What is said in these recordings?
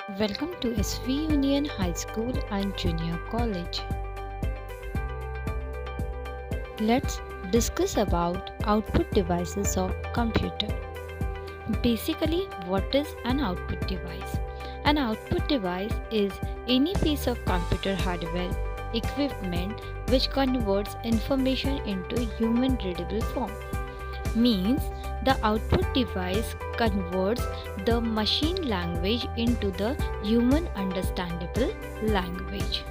Welcome to SV Union High School and Junior College. Let's discuss about output devices of computer. Basically, what is an output device? An output device is any piece of computer hardware equipment which converts information into human readable form. Means the output device converts the machine language into the human understandable language.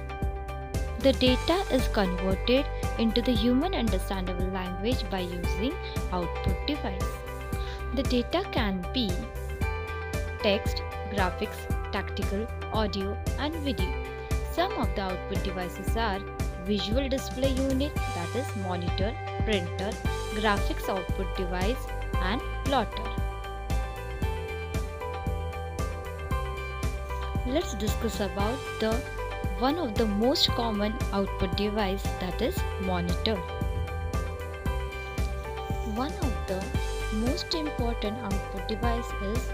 The data is converted into the human understandable language by using output device. The data can be text, graphics, tactical, audio and video. Some of the output devices are visual display unit, that is monitor, printer, graphics output device and plotter. Let's discuss about the one of the most common output device, that is monitor. One of the most important output device is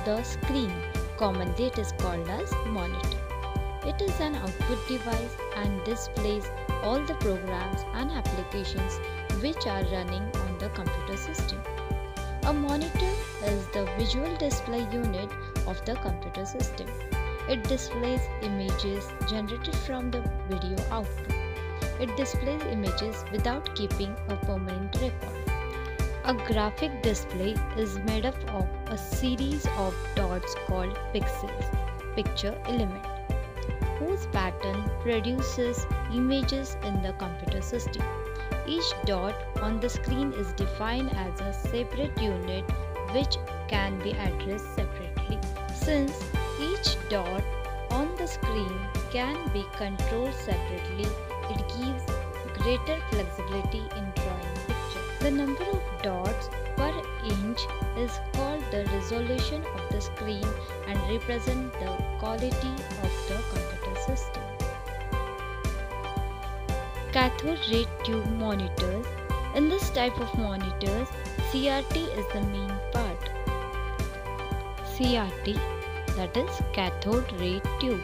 the screen. Commonly it is called as monitor. It is an output device and displays all the programs and applications which are running on the computer system. A monitor is the visual display unit of the computer system. It displays images generated from the video output. It displays images without keeping a permanent record. A graphic display is made up of a series of dots called pixels, picture element, whose pattern produces images in the computer system. Each dot on the screen is defined as a separate unit which can be addressed separately. Since each dot on the screen can be controlled separately, it gives greater flexibility in drawing pictures. The number of dots per inch is called the resolution of the screen and represent the quality of the computer system. Cathode ray tube monitors. In this type of monitors, CRT is the main part. CRT, that is cathode ray tube.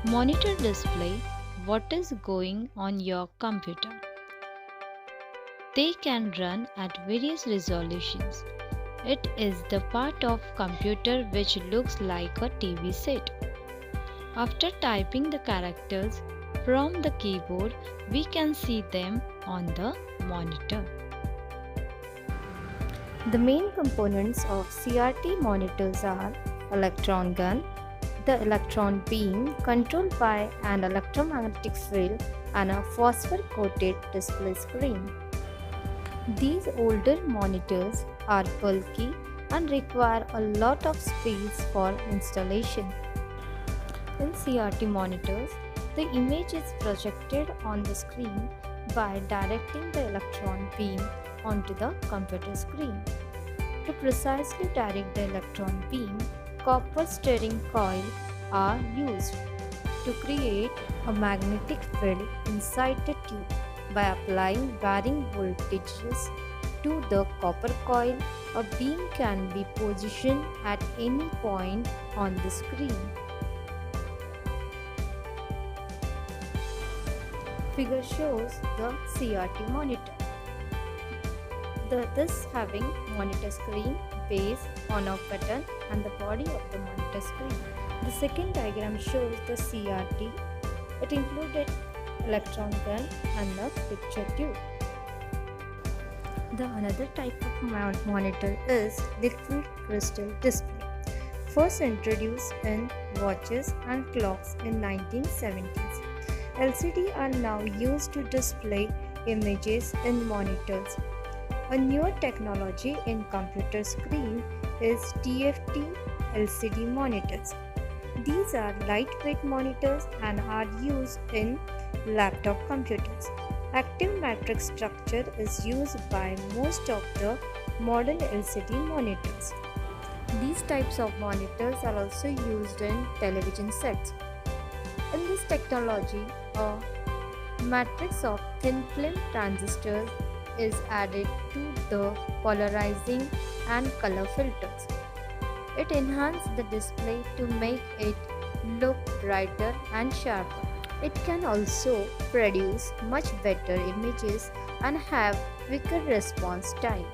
Monitor display what is going on your computer. They can run at various resolutions. It is the part of computer which looks like a TV set. After typing the characters from the keyboard, we can see them on the monitor. The main components of CRT monitors are electron gun, the electron beam controlled by an electromagnetic field, and a phosphor-coated display screen. These older monitors are bulky and require a lot of space for installation. In CRT monitors, the image is projected on the screen by directing the electron beam onto the computer screen. To precisely direct the electron beam, copper steering coils are used to create a magnetic field inside the tube. By applying varying voltages to the copper coil, a beam can be positioned at any point on the screen. Figure shows the CRT monitor. This having monitor screen, base, on-off button and the body of the monitor screen. The second diagram shows the CRT. It included electron gun and the picture tube. The another type of monitor is liquid crystal display. First introduced in watches and clocks in 1970s. LCD are now used to display images in monitors. A newer technology in computer screen is TFT LCD monitors. These are lightweight monitors and are used in laptop computers. Active matrix structure is used by most of the modern LCD monitors. These types of monitors are also used in television sets. In this technology, a matrix of thin film transistors is added to the polarizing and color filters. It enhances the display to make it look brighter and sharper. It can also produce much better images and have quicker response time.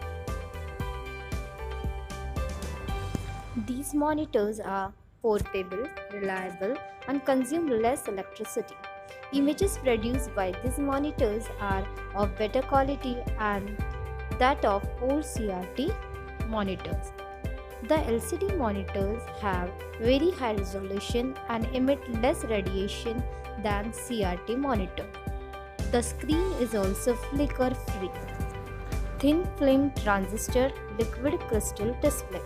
These monitors are portable, reliable, and consume less electricity. Images produced by these monitors are of better quality and that of old CRT monitors. The LCD monitors have very high resolution and emit less radiation than CRT monitor. The screen is also flicker free. Thin film transistor liquid crystal display.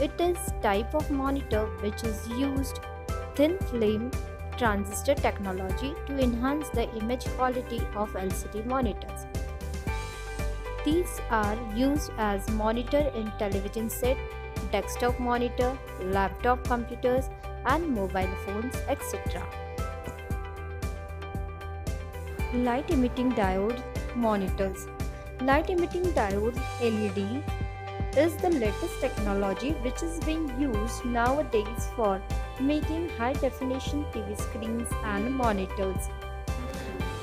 It is type of monitor which is used thin film transistor technology to enhance the image quality of LCD monitors. These are used as monitor in television set, desktop monitor, laptop computers and mobile phones, etc. Light emitting diode monitors. Light emitting diode LED is the latest technology which is being used nowadays for making high definition TV screens and monitors.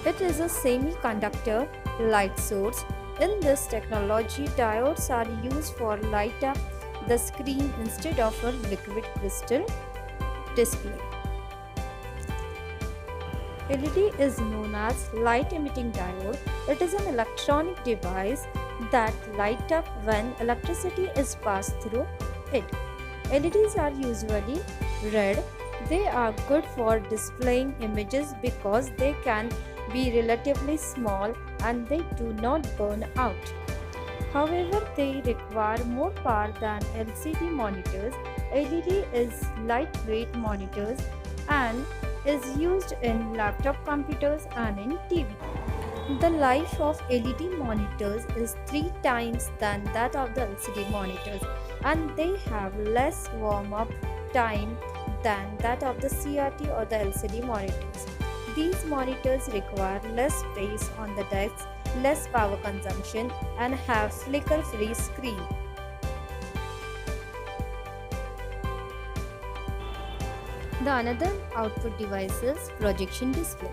It is a semiconductor light source. In this technology, diodes are used for light up the screen instead of a liquid crystal display. LED is known as light emitting diode. It is an electronic device that light up when electricity is passed through it. LEDs are usually red. They are good for displaying images because they can be relatively small and they do not burn out. However, they require more power than LCD monitors. LED is lightweight monitors and is used in laptop computers and in TV. The life of LED monitors is 3 times than that of the LCD monitors and they have less warm-up time than that of the CRT or the LCD monitors. These monitors require less space on the desk, less power consumption and have flicker-free screen. The another output device is projection display.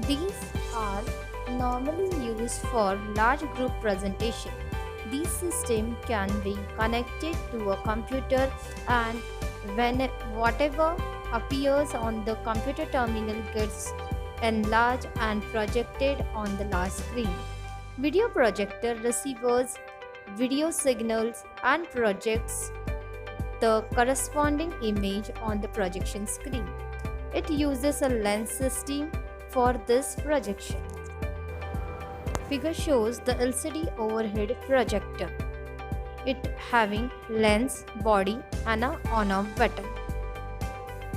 These are normally used for large group presentation. This system can be connected to a computer and when whatever appears on the computer terminal gets enlarged and projected on the large screen. Video projector receives video signals and projects the corresponding image on the projection screen. It uses a lens system for this projection. Figure shows the LCD overhead projector. It having lens, body and a on-off button.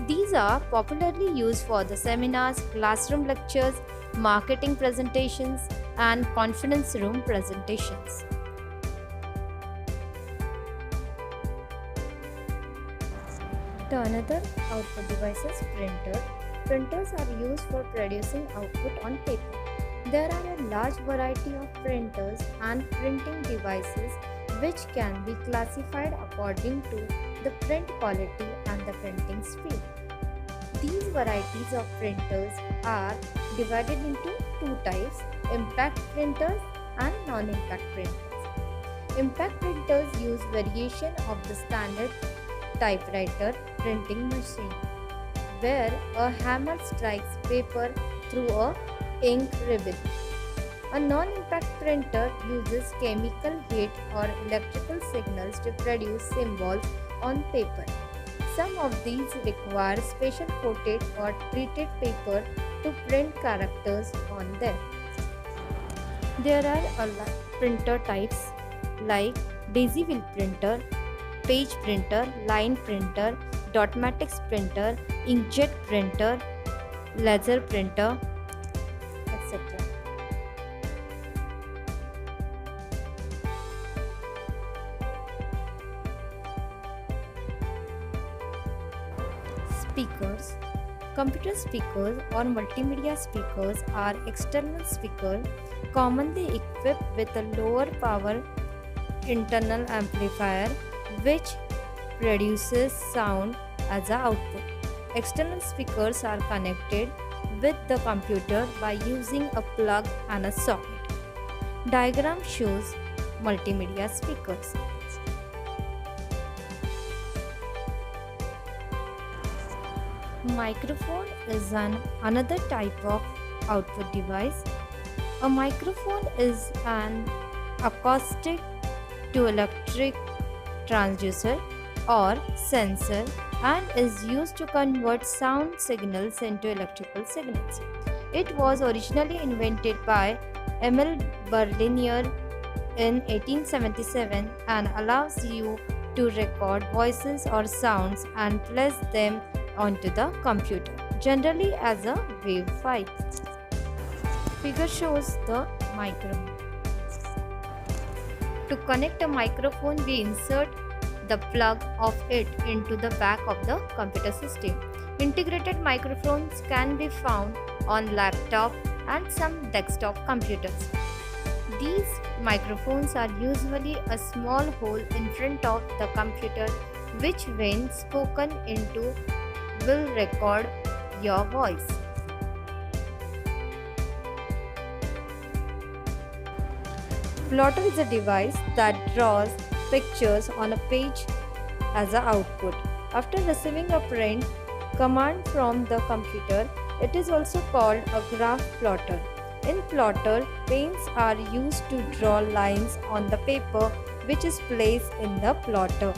These are popularly used for the seminars, classroom lectures, marketing presentations and conference room presentations. The another output device is printer. Printers are used for producing output on paper. There are a large variety of printers and printing devices which can be classified according to the print quality and the printing speed. These varieties of printers are divided into 2 types, impact printers and non-impact printers. Impact printers use variation of the standard typewriter printing machine, where a hammer strikes paper through a ink ribbon. A non-impact printer uses chemical heat or electrical signals to produce symbols on paper. Some of these require special coated or treated paper to print characters on them. There are printer types like daisy wheel printer, page printer, line printer, dotmatics printer, inkjet printer, laser printer, etc. Speakers. Computer speakers or multimedia speakers are external speakers commonly equipped with a lower power internal amplifier which produces sound as an output. External speakers are connected with the computer by using a plug and a socket. Diagram shows multimedia speakers. Microphone is another type of output device. A microphone is an acoustic to electric transducer or sensor and is used to convert sound signals into electrical signals. It was originally invented by Emil Berliner in 1877 and allows you to record voices or sounds and place them onto the computer, generally as a wave file. Figure shows the microphone. To connect a microphone, we insert the plug of it into the back of the computer system. Integrated microphones can be found on laptop and some desktop computers. These microphones are usually a small hole in front of the computer which when spoken into will record your voice. Plotter is a device that draws pictures on a page as an output. After receiving a print command from the computer, it is also called a graph plotter. In plotter, pens are used to draw lines on the paper which is placed in the plotter.